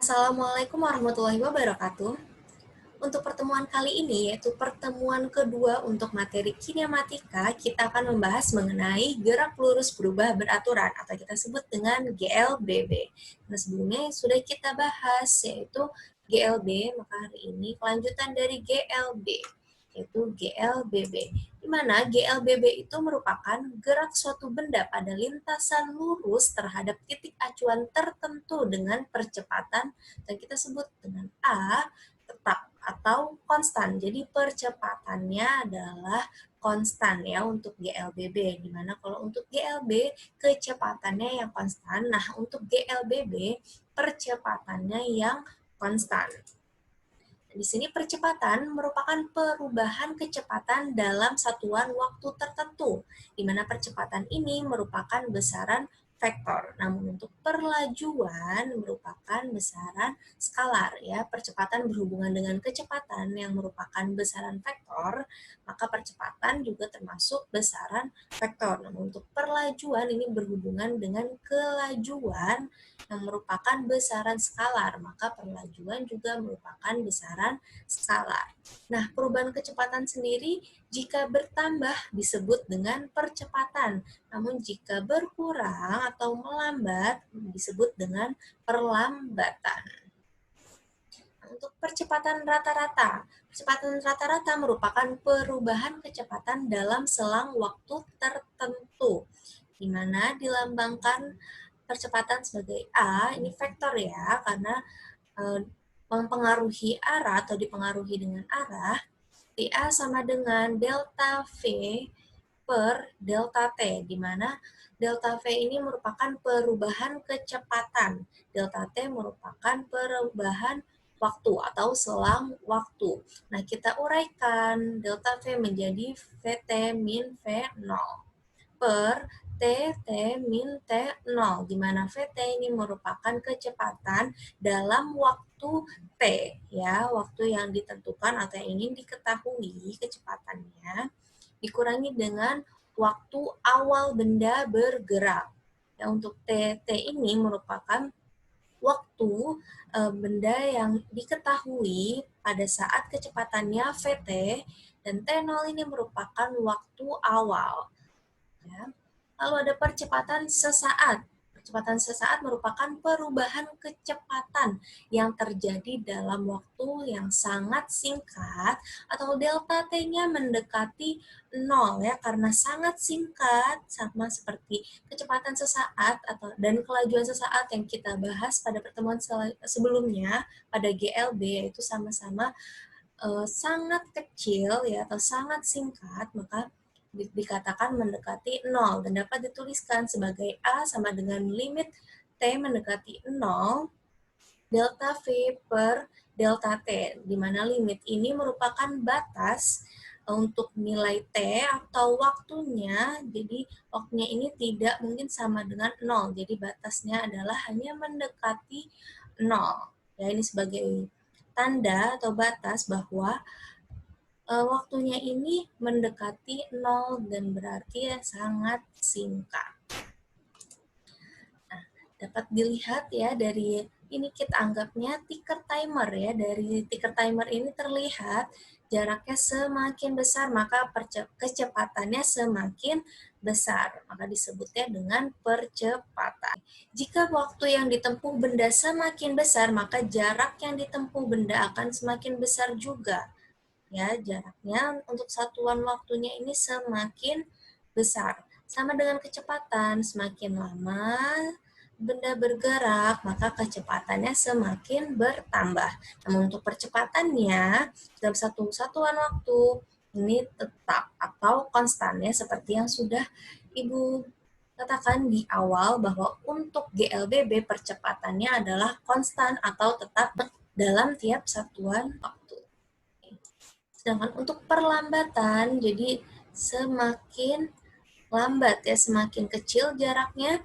Assalamualaikum warahmatullahi wabarakatuh. Untuk pertemuan kali ini, yaitu pertemuan kedua untuk materi kinematika, kita akan membahas mengenai gerak lurus berubah beraturan, atau kita sebut dengan GLBB. Nah, sebelumnya sudah kita bahas, yaitu GLB, maka hari ini kelanjutan dari GLB, yaitu GLBB. Di mana GLBB itu merupakan gerak suatu benda pada lintasan lurus terhadap titik acuan tertentu dengan percepatan, dan kita sebut dengan A, tetap atau konstan. Jadi percepatannya adalah konstan ya untuk GLBB. Dimana kalau untuk GLB kecepatannya yang konstan. Nah, untuk GLBB percepatannya yang konstan. Di sini percepatan merupakan perubahan kecepatan dalam satuan waktu tertentu, di mana percepatan ini merupakan besaran vektor. Namun untuk perlajuan merupakan besaran skalar ya. Percepatan berhubungan dengan kecepatan yang merupakan besaran vektor, maka percepatan juga termasuk besaran vektor. Namun untuk perlajuan ini berhubungan dengan kelajuan yang merupakan besaran skalar, maka perlajuan juga merupakan besaran skalar. Nah, perubahan kecepatan sendiri jika bertambah disebut dengan percepatan, namun jika berkurang atau melambat disebut dengan perlambatan. Untuk percepatan rata-rata merupakan perubahan kecepatan dalam selang waktu tertentu, di mana dilambangkan percepatan sebagai A, ini vektor ya, karena mempengaruhi arah atau dipengaruhi dengan arah. A sama dengan delta V per delta T, di mana delta V ini merupakan perubahan kecepatan, delta T merupakan perubahan waktu atau selang waktu. Nah, kita uraikan delta V menjadi VT min V0 per T min T0, di mana VT ini merupakan kecepatan dalam waktu T, ya, waktu yang ditentukan atau yang ingin diketahui kecepatannya, dikurangi dengan waktu awal benda bergerak. Ya, untuk T ini merupakan waktu benda yang diketahui pada saat kecepatannya VT, dan T0 ini merupakan waktu awal. Ya. Lalu ada percepatan sesaat. Percepatan sesaat merupakan perubahan kecepatan yang terjadi dalam waktu yang sangat singkat, atau delta T-nya mendekati 0 ya, karena sangat singkat, sama seperti kecepatan sesaat dan kelajuan sesaat yang kita bahas pada pertemuan sebelumnya pada GLB, yaitu sama-sama sangat kecil ya atau sangat singkat, maka dikatakan mendekati 0 dan dapat dituliskan sebagai A sama dengan limit T mendekati 0 delta V per delta T, di mana limit ini merupakan batas untuk nilai T atau waktunya. Jadi waktunya ini tidak mungkin sama dengan 0, jadi batasnya adalah hanya mendekati 0. Ya, ini sebagai tanda atau batas bahwa waktunya ini mendekati 0 dan berarti sangat singkat. Nah, dapat dilihat ya dari ini, kita anggapnya ticker timer ya. Dari ticker timer ini terlihat jaraknya semakin besar maka kecepatannya semakin besar, maka disebutnya dengan percepatan. Jika waktu yang ditempuh benda semakin besar, maka jarak yang ditempuh benda akan semakin besar juga. Ya, jaraknya untuk satuan waktunya ini semakin besar. Sama dengan kecepatan, semakin lama benda bergerak, maka kecepatannya semakin bertambah. Namun untuk percepatannya dalam satu satuan waktu ini tetap atau konstan ya, seperti yang sudah Ibu katakan di awal bahwa untuk GLBB percepatannya adalah konstan atau tetap dalam tiap satuan waktu. Sedangkan untuk perlambatan, jadi semakin lambat ya, semakin kecil jaraknya,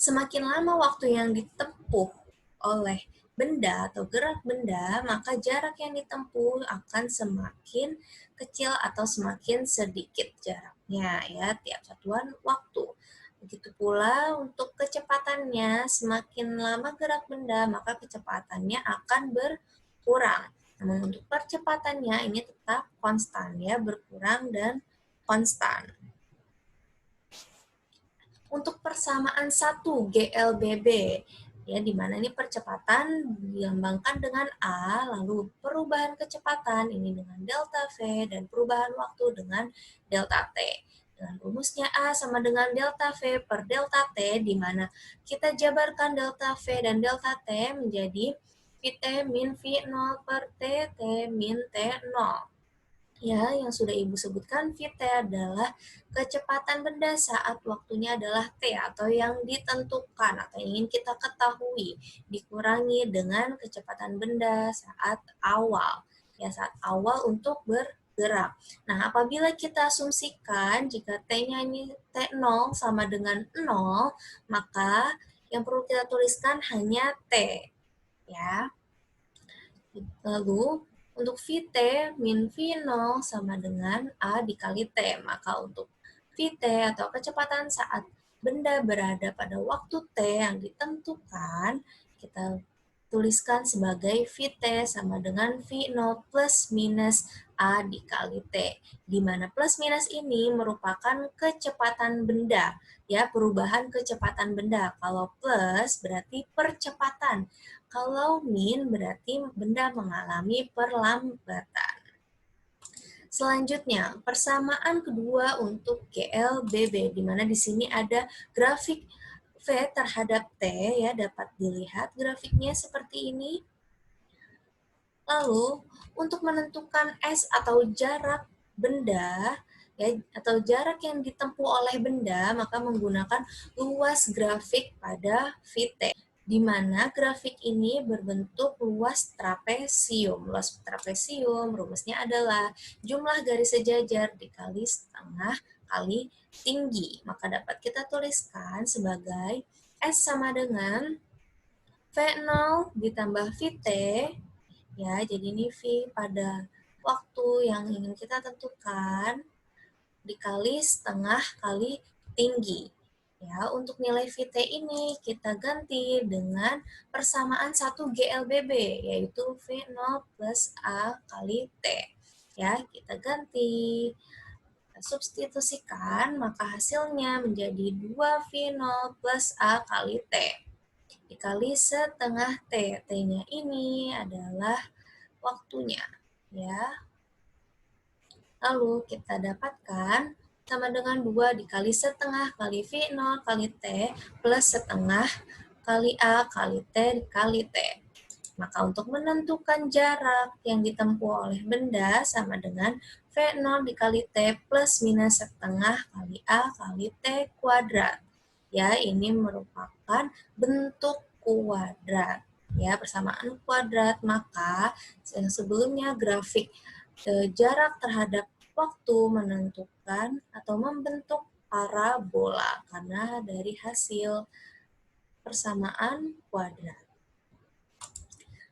semakin lama waktu yang ditempuh oleh benda atau gerak benda, maka jarak yang ditempuh akan semakin kecil atau semakin sedikit jaraknya ya tiap satuan waktu. Begitu pula untuk kecepatannya, semakin lama gerak benda, maka kecepatannya akan berkurang. Namun untuk percepatannya ini tetap konstan ya, berkurang dan konstan. Untuk persamaan 1 GLBB, ya di mana ini percepatan dilambangkan dengan A, lalu perubahan kecepatan ini dengan delta V dan perubahan waktu dengan delta T. Dengan rumusnya A sama dengan delta V per delta T, di mana kita jabarkan delta V dan delta T menjadi Vt min V0 per T min T0. Ya, yang sudah Ibu sebutkan, Vt adalah kecepatan benda saat waktunya adalah T atau yang ditentukan atau ingin kita ketahui, dikurangi dengan kecepatan benda saat awal. Ya, saat awal untuk bergerak. Nah, apabila kita asumsikan jika T-nya ini T0 sama dengan 0, maka yang perlu kita tuliskan hanya T. Ya. Lalu, untuk Vt min V0 sama dengan A dikali T. Maka untuk Vt atau kecepatan saat benda berada pada waktu T yang ditentukan, kita tuliskan sebagai Vt sama dengan V0 plus minus A dikali T. Di mana plus minus ini merupakan kecepatan benda, ya, perubahan kecepatan benda. Kalau plus berarti percepatan. Kalau min berarti benda mengalami perlambatan. Selanjutnya, persamaan kedua untuk GLBB, di mana di sini ada grafik V terhadap T, ya, dapat dilihat grafiknya seperti ini. Lalu, untuk menentukan S atau jarak benda, ya, atau jarak yang ditempuh oleh benda, maka menggunakan luas grafik pada Vt, di mana grafik ini berbentuk luas trapesium. Luas trapesium rumusnya adalah jumlah garis sejajar dikali setengah kali tinggi. Maka dapat kita tuliskan sebagai S sama dengan V0 ditambah Vt, ya, jadi ini V pada waktu yang ingin kita tentukan dikali setengah kali tinggi. Ya, untuk nilai Vt ini kita ganti dengan persamaan 1 GLBB, yaitu V0 plus A kali T. Ya, kita ganti, kita substitusikan, maka hasilnya menjadi 2V0 plus A kali T. Dikali setengah T. T-nya ini adalah waktunya. Ya, lalu kita dapatkan sama dengan 2 dikali setengah kali V0 kali T plus setengah kali A kali T dikali T. Maka untuk menentukan jarak yang ditempuh oleh benda sama dengan V0 dikali T plus minus setengah kali A kali T kuadrat. Ya, ini merupakan bentuk kuadrat. Ya, persamaan kuadrat. Maka yang sebelumnya grafik jarak terhadap waktu menentukan atau membentuk parabola karena dari hasil persamaan kuadrat.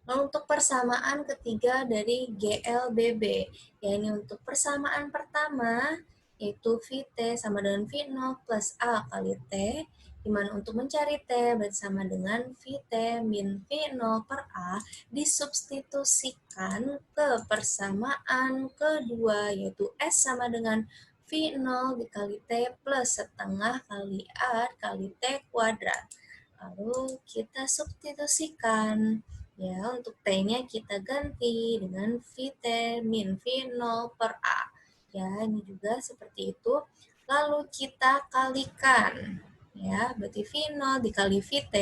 Lalu untuk persamaan ketiga dari GLBB, yaitu untuk persamaan pertama, yaitu Vt sama dengan V0 plus A kali T, di mana untuk mencari T bersama dengan Vt min V0 per A disubstitusikan ke persamaan kedua, yaitu S sama dengan V0 dikali T plus setengah kali A kali T kuadrat. Lalu kita substitusikan. Ya, untuk T-nya kita ganti dengan Vt min V0 per A. Ya, ini juga seperti itu. Lalu kita kalikan. Ya, berarti V0 dikali Vt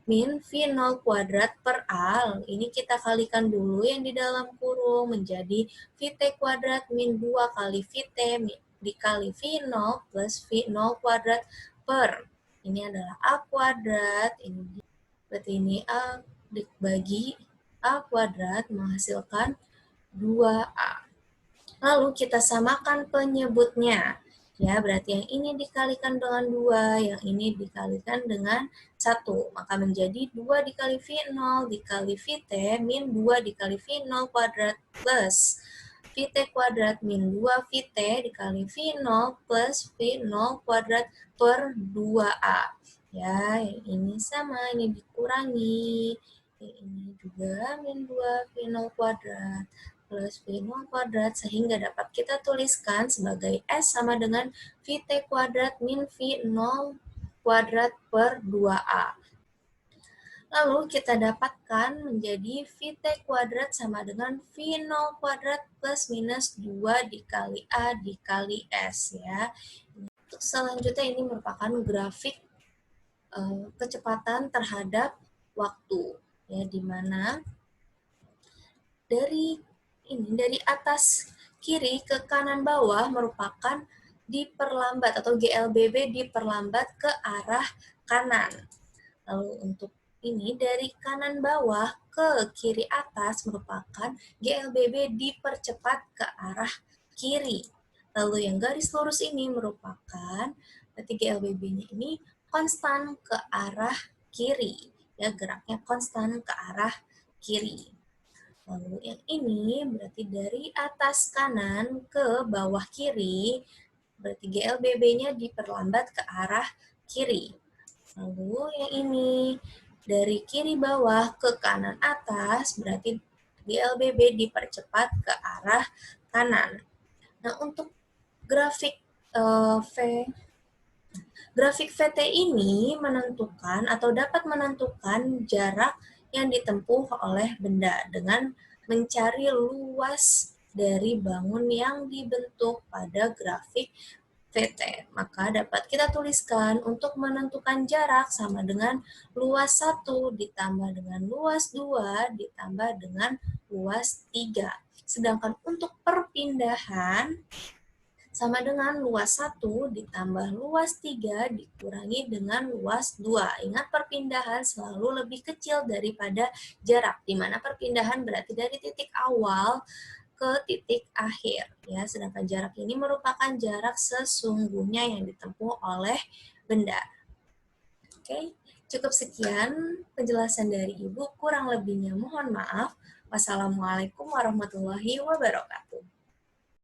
min V0 kuadrat per A. Ini kita kalikan dulu yang di dalam kurung menjadi Vt kuadrat min 2 kali Vt dikali V0 plus V0 kuadrat per. Ini adalah A kuadrat, ini berarti ini A dibagi A kuadrat menghasilkan 2A. Lalu kita samakan penyebutnya. Ya, berarti yang ini dikalikan dengan 2, yang ini dikalikan dengan 1. Maka menjadi 2 dikali V0 dikali Vt min 2 dikali V0 kuadrat plus VT kuadrat min 2 VT dikali V0 plus V0 kuadrat per 2A. Ya, yang ini sama, ini dikurangi. Yang ini juga min 2 V0 kuadrat plus V0 kuadrat, sehingga dapat kita tuliskan sebagai S sama dengan VT kuadrat min V0 kuadrat per 2A. Lalu kita dapatkan menjadi VT kuadrat sama dengan V0 kuadrat plus minus 2 dikali A dikali S ya. Untuk selanjutnya ini merupakan grafik kecepatan terhadap waktu ya, di mana dari atas kiri ke kanan bawah merupakan diperlambat atau GLBB diperlambat ke arah kanan. Lalu untuk ini dari kanan bawah ke kiri atas merupakan GLBB dipercepat ke arah kiri. Lalu yang garis lurus ini merupakan berarti GLBB-nya ini konstan ke arah kiri. Ya, geraknya konstan ke arah kiri. Lalu yang ini berarti dari atas kanan ke bawah kiri, berarti GLBB-nya diperlambat ke arah kiri. Lalu yang ini dari kiri bawah ke kanan atas, berarti GLBB dipercepat ke arah kanan. Nah, untuk grafik grafik VT ini menentukan atau dapat menentukan jarak yang ditempuh oleh benda dengan mencari luas dari bangun yang dibentuk pada grafik VT. Maka dapat kita tuliskan untuk menentukan jarak sama dengan luas 1 ditambah dengan luas 2 ditambah dengan luas 3. Sedangkan untuk perpindahan sama dengan luas 1 ditambah luas 3 dikurangi dengan luas 2. Ingat, perpindahan selalu lebih kecil daripada jarak, di mana perpindahan berarti dari titik awal ke titik akhir. Ya, sedangkan jarak ini merupakan jarak sesungguhnya yang ditempuh oleh benda. Oke, cukup sekian penjelasan dari Ibu. Kurang lebihnya mohon maaf. Wassalamualaikum warahmatullahi wabarakatuh.